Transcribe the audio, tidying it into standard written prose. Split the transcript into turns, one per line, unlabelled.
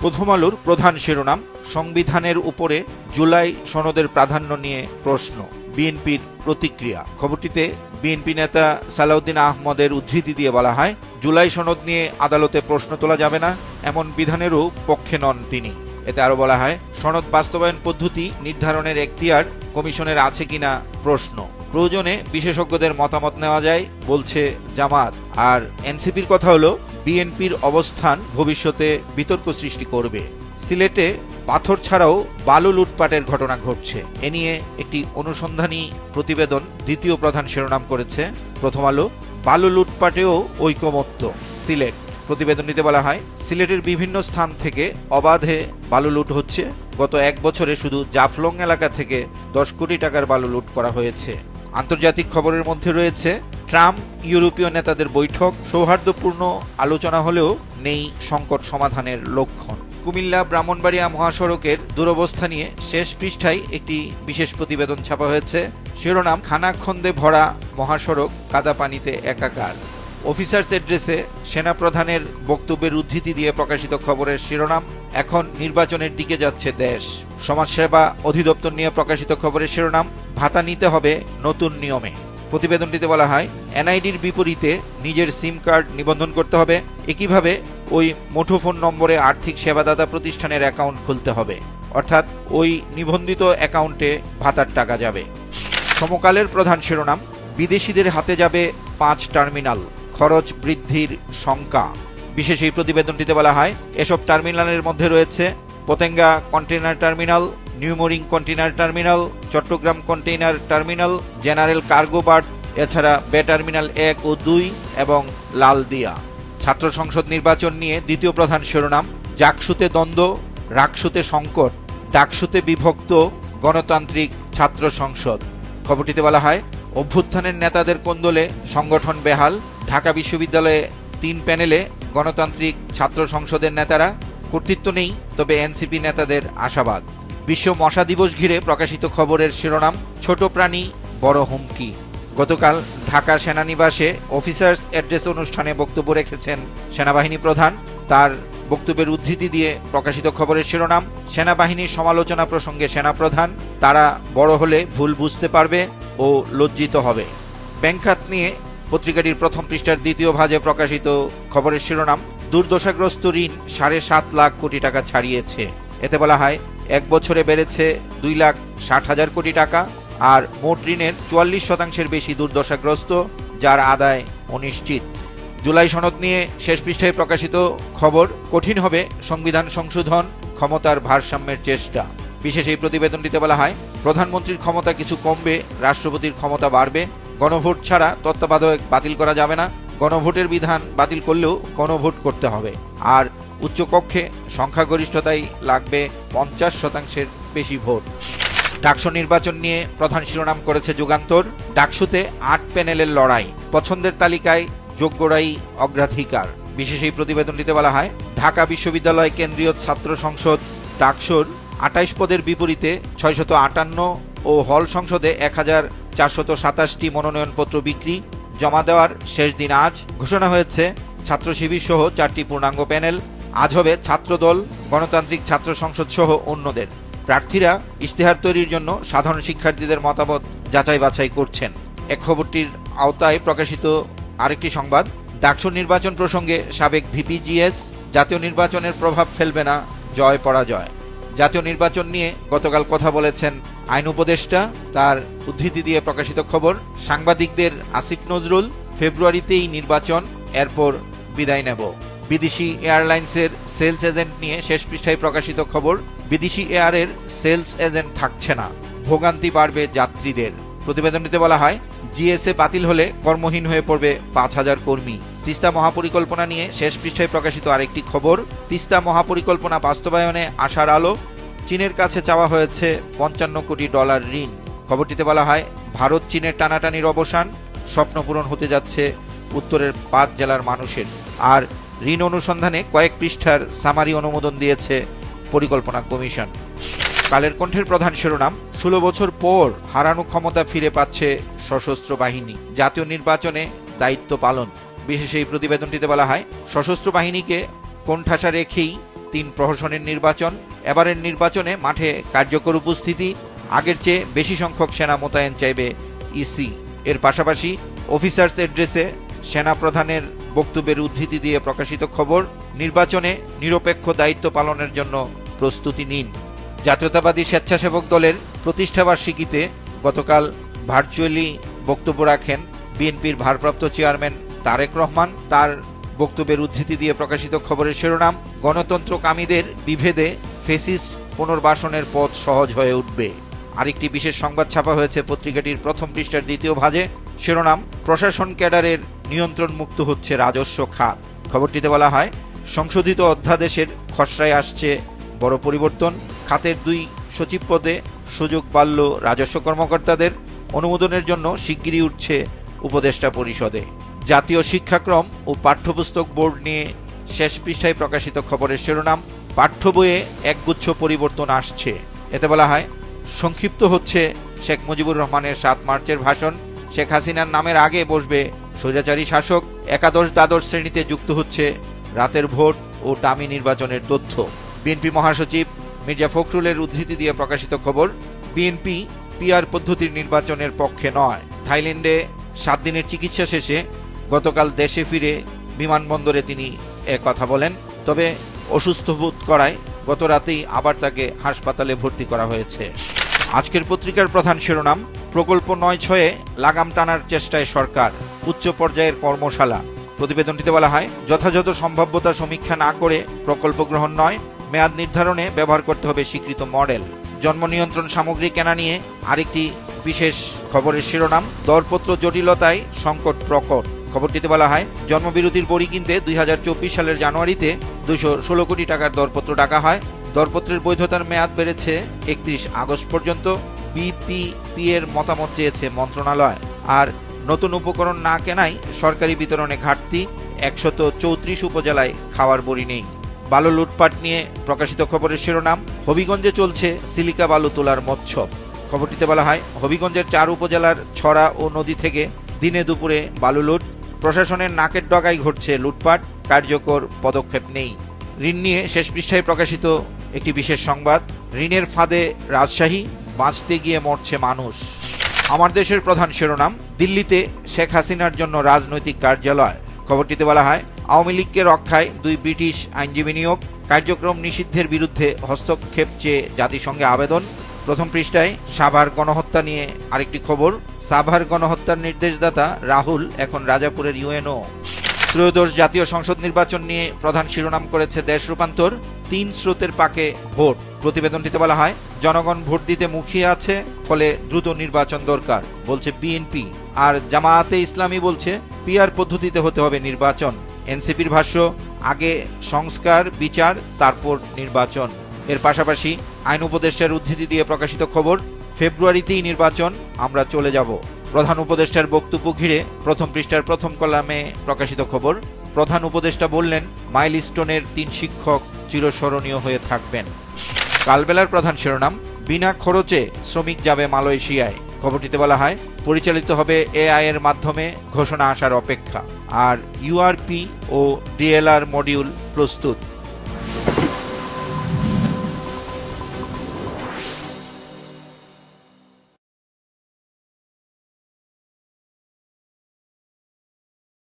প্রথম আলোর প্রধান শিরোনাম, সংবিধানের উপরে জুলাই সনদের প্রাধান্য নিয়ে প্রশ্ন, বিএনপির প্রতিক্রিয়া। খবরটিতে বিএনপি নেতা সালাউদ্দিন আহমদের উদ্ধৃতি দিয়ে বলা হয়, জুলাই সনদ নিয়ে আদালতে প্রশ্ন তোলা যাবে না, এমন বিধানেরও পক্ষে নন তিনি। এতে আরো বলা হয়, সনদ বাস্তবায়ন পদ্ধতি নির্ধারণের এখতিয়ার কমিশনের আছে কিনা প্রশ্ন, প্রয়োজনে বিশেষজ্ঞদের মতামত নেওয়া যায় বলছে জামাত। আর এনসিপির কথা হলো, বিএনপির অবস্থান ভবিষ্যতে বিতর্ক সৃষ্টি করবে। সিলেটে পাথর ছাড়াও বালু লুটপাটের ঘটনা ঘটছে, এ নিয়ে একটি অনুসন্ধানী প্রতিবেদন দ্বিতীয় প্রধান শিরোনাম করেছে প্রথম আলো। বালু লুটপাটেও ঐকমত্য সিলেট। প্রতিবেদনটিতে বলা হয়, সিলেটের বিভিন্ন স্থান থেকে অবাধে বালু লুট হচ্ছে। গত এক বছরে শুধু জাফলং এলাকা থেকে 10 কোটি টাকার বালু লুট করা হয়েছে। আন্তর্জাতিক খবরের মধ্যে রয়েছে, ট্রাম্প ইউরোপীয় নেতাদের বৈঠক, সৌহার্দ্যপূর্ণ আলোচনা হলেও নেই সংকট সমাধানের লক্ষণ। কুমিল্লা ব্রাহ্মণবাড়িয়া মহাসড়কের দুরবস্থা নিয়ে শেষ পৃষ্ঠায় একটি বিশেষ প্রতিবেদন ছাপা হয়েছে। শিরোনাম, খানাখন্দে ভরা মহাসড়ক, কাদা পানিতে একাকার। অফিসার্স এড্রেসে সেনাপ্রধানের বক্তব্যের উদ্ধৃতি দিয়ে প্রকাশিত খবরের শিরোনাম, এখন নির্বাচনের দিকে যাচ্ছে দেশ। সমাজসেবা অধিদপ্তর নিয়ে প্রকাশিত খবরের শিরোনাম, ভাতা নিতে হবে নতুন নিয়মে। প্রতিবেদনটিতে বলা হয়, এনআইডির বিপরীতে নিজের সিম কার্ড নিবন্ধন করতে হবে। একইভাবে ওই মুঠোফোন নম্বরে আর্থিক সেবাদাতা প্রতিষ্ঠানের অ্যাকাউন্ট খুলতে হবে, অর্থাৎ ওই নিবন্ধিত অ্যাকাউন্টে ভাতার টাকা যাবে। সমকালের প্রধান শিরোনাম, বিদেশিদের হাতে যাবে 5 টার্মিনাল, খরচ বৃদ্ধির শঙ্কা। বিশেষ এই প্রতিবেদনটিতে বলা হয়, এসব টার্মিনালের মধ্যে রয়েছে Patenga container terminal, new mooring container terminal, Chittagong container terminal, general cargo berth, এছাড়া বে টার্মিনাল 1 ও 2 এবং লালদিয়া। ছাত্র সংসদ নির্বাচন নিয়ে দ্বিতীয় প্রধান শিরোনাম, জাকসুতে দ্বন্দ্ব, রাকসুতে সংকট, ডাকসুতে বিভক্ত গণতান্ত্রিক ছাত্র সংসদ। খবরটিতে বলা হয়, অভ্যুত্থানের নেতাদের কোন্দলে সংগঠন বেহাল। ঢাকা বিশ্ববিদ্যালয়ে 3 প্যানেলে গণতান্ত্রিক ছাত্র সংসদের নেতারা, কর্তৃত্ব নেই, তবে এনসিপি নেতাদের আশাবাদ। বিশ্ব মশা দিবস ঘিরে প্রকাশিত খবরের শিরোনাম, ছোট প্রাণী বড় হুমকি। গতকাল ঢাকা সেনানিবাসে অফিসার্স অ্যাড্রেস অনুষ্ঠানে বক্তব্য রেখেছেন সেনাবাহিনী প্রধান। তার বক্তব্যের উদ্ধৃতি দিয়ে প্রকাশিত খবরের শিরোনাম, সেনাবাহিনীর সমালোচনা প্রসঙ্গে সেনাপ্রধান, তারা বড় হলে ভুল বুঝতে পারবে ও লজ্জিত হবে। ব্যাংক খাত নিয়ে পত্রিকাটির প্রথম পৃষ্ঠার দ্বিতীয় ভাজে প্রকাশিত খবরের শিরোনাম, দুর্দশাগ্রস্ত ঋণ 7.5 লাখ কোটি টাকা ছাড়িয়েছে। এতে বলা হয়, এক বছরে বেড়েছে 2,60,000 কোটি টাকা, আর মোট ঋণের 44% বেশি দুর্দশাগ্রস্ত, যার আদায় অনিশ্চিত। জুলাই সনদ নিয়ে শেষ পৃষ্ঠায় প্রকাশিত খবর, কঠিন হবে সংবিধান সংশোধন, ক্ষমতার ভারসাম্যের চেষ্টা। বিশেষ এই প্রতিবেদনটিতে বলা হয়, প্রধানমন্ত্রীর ক্ষমতা কিছু কমবে, রাষ্ট্রপতির ক্ষমতা বাড়বে। গণভোট ছাড়া তত্ত্বাবধায়ক বাতিল করা যাবে না, গণভোটের বিধান বাতিল করলেও গণভোট করতে হবে। আর উচ্চকক্ষে সংখ্যাগরিষ্ঠতাই লাগবে 50% বেশি ভোট। ডাকসু নির্বাচন নিয়ে প্রধান শিরোনাম করেছে যুগান্তর, ডাকসুতে 8 প্যানেলের লড়াই, পছন্দের তালিকায় যোগ্যরাই অগ্রাধিকার। বিশেষ এই প্রতিবেদনটিতে বলা হয়, ঢাকা বিশ্ববিদ্যালয় কেন্দ্রীয় ছাত্র সংসদ ডাকসুর 28 পদের বিপরীতে 658 ও হল সংসদে 1427টি মনোনয়নপত্র বিক্রি। জমা দেওয়ার শেষ দিন আজ। ঘোষণা হয়েছে ছাত্র শিবির সহ 4টি পূর্ণাঙ্গ প্যানেল। আজ হবে ছাত্রদল, গণতান্ত্রিক ছাত্র সংসদ সহ অন্যদের। প্রার্থীরা ইশতেহার তৈরির জন্য সাধারণ শিক্ষার্থীদের মতামত যাচাই বাছাই করছেন। এক খবরটির আওতায় প্রকাশিত আরেকটি সংবাদ, ডাকসু নির্বাচন প্রসঙ্গে সাবেক ভিপিজিএস, জাতীয় নির্বাচনের প্রভাব ফেলবে না জয় পরাজয়। জাতীয় নির্বাচন নিয়ে গতকাল কথা বলেছেন আইন উপদেষ্টা, তার উদ্ধৃতি দিয়ে প্রকাশিত খবর, সাংবাদিকদের আসিফ নজরুল, ফেব্রুয়ারিতেই নির্বাচন, এরপর বিদায় নেব। বিদেশি এয়ারলাইন্সের সেলস এজেন্ট নিয়ে শেষ পৃষ্ঠায় প্রকাশিত খবর, বিদেশি এয়ারের সেলস এজেন্ট থাকছে না, ভোগান্তি বাড়বে যাত্রীদের। প্রতিবেদনটিতে বলা হয়, জিএসএ বাতিল হলে কর্মহীন হয়ে পড়বে 5,000 কর্মী। তিস্তা মহাপরিকল্পনা নিয়ে শেষ পৃষ্ঠায় প্রকাশিত আরেকটি খবর, তিস্তা মহাপরিকল্পনা বাস্তবায়নে আশার আলো, চীনের কাছে চাওয়া হয়েছে $55 কোটি ঋণ। খবরটিতে বলা হয়, ভারত চীনের টানাটানির অবসান, স্বপ্ন পূরণ হতে যাচ্ছে উত্তরের 5 জেলার মানুষের। আর ঋণ অনুসন্ধানে কয়েক পৃষ্ঠার সামারি অনুমোদন দিয়েছে পরিকল্পনা কমিশন। কালের কণ্ঠের প্রধান শিরোনাম, 16 বছর পর হারানো ক্ষমতা ফিরে পাচ্ছে সশস্ত্র বাহিনী, জাতীয় নির্বাচনে দায়িত্ব পালন। বিশেষ এই প্রতিবেদনটিতে বলা হয়, সশস্ত্র বাহিনীকে কোণঠাসা রেখেই 3 প্রহসনের নির্বাচন। এবারের নির্বাচনে মাঠে কার্যকর উপস্থিতি, আগের চেয়ে বেশি সংখ্যক সেনা মোতায়েন চাইবে ইসি। এর পাশাপাশি অফিসার্স এড্রেসে সেনা প্রধানের বক্তব্যের উদ্ধৃতি দিয়ে প্রকাশিত খবর, নির্বাচনে নিরপেক্ষ দায়িত্ব পালনের জন্য প্রস্তুতি নিন। জাতীয়তাবাদী স্বেচ্ছাসেবক দলের প্রতিষ্ঠাবার্ষিকীতে গতকাল ভার্চুয়ালি বক্তব্য রাখেন বিএনপির ভারপ্রাপ্ত চেয়ারম্যান তারেক রহমান। তার বক্তব্যের উদ্ধৃতি দিয়ে প্রকাশিত খবরের শিরোনাম, গণতন্ত্রকামীদের বিভেদে ফেসিস্ট পুনর্বাসনের পথ সহজ হয়ে উঠবে। আরেকটি বিশেষ সংবাদ ছাপা হয়েছে পত্রিকাটির প্রথম পৃষ্ঠার দ্বিতীয় ভাজে, শিরোনাম, প্রশাসন ক্যাডারের নিয়ন্ত্রণ মুক্ত হচ্ছে রাজস্ব খাত। খবরটিতে বলা হয়, সংশোধিত অধ্যাদেশের খসড়ায় আসছে বড় পরিবর্তন। খাতের 2 সচিব পদে সুযোগ বাড়ল রাজস্ব কর্মকর্তাদের। অনুমোদনের জন্য শিগগিরই উঠছে উপদেষ্টা পরিষদে। জাতীয় শিক্ষাক্রম ও পাঠ্যপুস্তক বোর্ড নিয়ে শেষ পৃষ্ঠায় প্রকাশিত খবরের শিরোনাম, পাঠ্য বইয়ে একগুচ্ছ পরিবর্তন আসছে। এতে বলা হয়, সংক্ষিপ্ত হচ্ছে শেখ মুজিবুর রহমানের 7 মার্চের ভাষণ। শেখ হাসিনার নামের আগে বসবে স্বৈরাচারী শাসক। একাদশ দ্বাদশ শ্রেণীতে যুক্ত হচ্ছে রাতের ভোট ও ডামি নির্বাচনের তথ্য। বিএনপি মহাসচিব মির্জা ফখরুলের উদ্ধৃতি দিয়ে প্রকাশিত খবর, বিএনপি পিআর পদ্ধতির নির্বাচনের পক্ষে নয়। থাইল্যান্ডে 7 দিনের চিকিৎসা শেষে গতকাল দেশে ফিরে বিমানবন্দরে তিনি কথা বলেন। তবে অসুস্থ বোধ করায় গত রাতেই আবার তাকে হাসপাতালে ভর্তি করা হয়েছে। আজকের পত্রিকার প্রধান শিরোনাম, প্রকল্প 9-6-এ লাগাম টানার চেষ্টায় সরকার, উচ্চ পর্যায়ের কর্মশালা। প্রতিবেদনটিতে বলা হয়, যথাযথ সম্ভাব্যতা সমীক্ষা না করে প্রকল্প গ্রহণ নয়, মেয়াদ নির্ধারণে ব্যবহার করতে হবে স্বীকৃত মডেল। জন্ম নিয়ন্ত্রণ সামগ্রী কেনা নিয়ে আরেকটি বিশেষ খবরের শিরোনাম, দরপত্র জটিলতায় সংকট প্রকট। খবরটিতে বলা হয়, জন্মবিরতির বড়ি কিনতে 2024 সালের জানুয়ারিতে 216 কোটি টাকার দরপত্র ডাকা হয়। দরপত্রের বৈধতার মেয়াদ বেড়েছে 31 আগস্ট পর্যন্ত। বিপিপি এর মতামত চেয়েছে মন্ত্রণালয়। আর নতুন উপকরণ না কেনায় সরকারি বিতরণে ঘাটতি, 134 উপজেলায় খাওয়ার বড়ি নেই। বালু লুটপাট নিয়ে প্রকাশিত খবরের শিরোনাম, হবিগঞ্জে চলছে সিলিকা বালু তোলার মৎসব। খবরটিতে বলা হয়, হবিগঞ্জের 4 উপজেলার ছড়া ও নদী থেকে দিনে দুপুরে বালু লুট। প্রশাসনের নাকের ডগায় ঘটছে লুটপাট, কার্যকর পদক্ষেপ নেই। ঋণ নিয়ে শেষ পৃষ্ঠায় প্রকাশিত একটি বিশেষ সংবাদ, ঋণের ফাঁদে রাজশাহী, বাঁচতে গিয়ে মরছে মানুষ। আমার দেশের প্রধান শিরোনাম, দিল্লিতে শেখ হাসিনার জন্য রাজনৈতিক কার্যালয়। খবরটিতে বলা হয়, আওয়ামী লীগকে রক্ষায় 2 ব্রিটিশ আইনজীবী নিয়োগ। কার্যক্রম নিষিদ্ধের বিরুদ্ধে হস্তক্ষেপ চেয়ে জাতিসংঘে আবেদন। প্রথম পৃষ্ঠায় সাভার গণহত্যা নিয়ে আরেকটি খবর, সাভার গণহত্যার নির্দেশদাতা রাহুল এখন রাজাপুরের ইউএনও। ত্রয়োদশ জাতীয় সংসদ নির্বাচন নিয়ে প্রধান শিরোনাম করেছে দেশ রূপান্তর, 3 স্রোতের পাকে ভোট। প্রতিবেদনটিতে বলা হয়, জনগণ ভোট দিতে মুখিয়ে আছে, ফলে দ্রুত নির্বাচন দরকার বলছে বিএনপি। আর জামায়াতে ইসলামী বলছে পিআর পদ্ধতিতে হতে হবে নির্বাচন। এনসিপির ভাষ্য, আগে সংস্কার বিচার তারপর নির্বাচন। এর পাশাপাশি আইন উপদেষ্টার উদ্ধৃতি দিয়ে প্রকাশিত খবর, ফেব্রুয়ারিতেই নির্বাচন, আমরা চলে যাব। প্রধান উপদেষ্টার বক্তব্য ঘিরে প্রথম পৃষ্ঠার প্রথম কলামে প্রকাশিত খবর, প্রধান উপদেষ্টা বললেন, মাইলস্টোনের 3 শিক্ষক চিরস্মরণীয় হয়ে থাকবেন। কালবেলার প্রধান শিরোনাম, বিনা খরচে শ্রমিক যাবে মালয়েশিয়ায়। খবরটিতে বলা হয়, পরিচালিত হবে এআই এর মাধ্যমে, ঘোষণা আসার অপেক্ষা। আর ইউআরপি ও ডিএলআর মডিউল প্রস্তুত।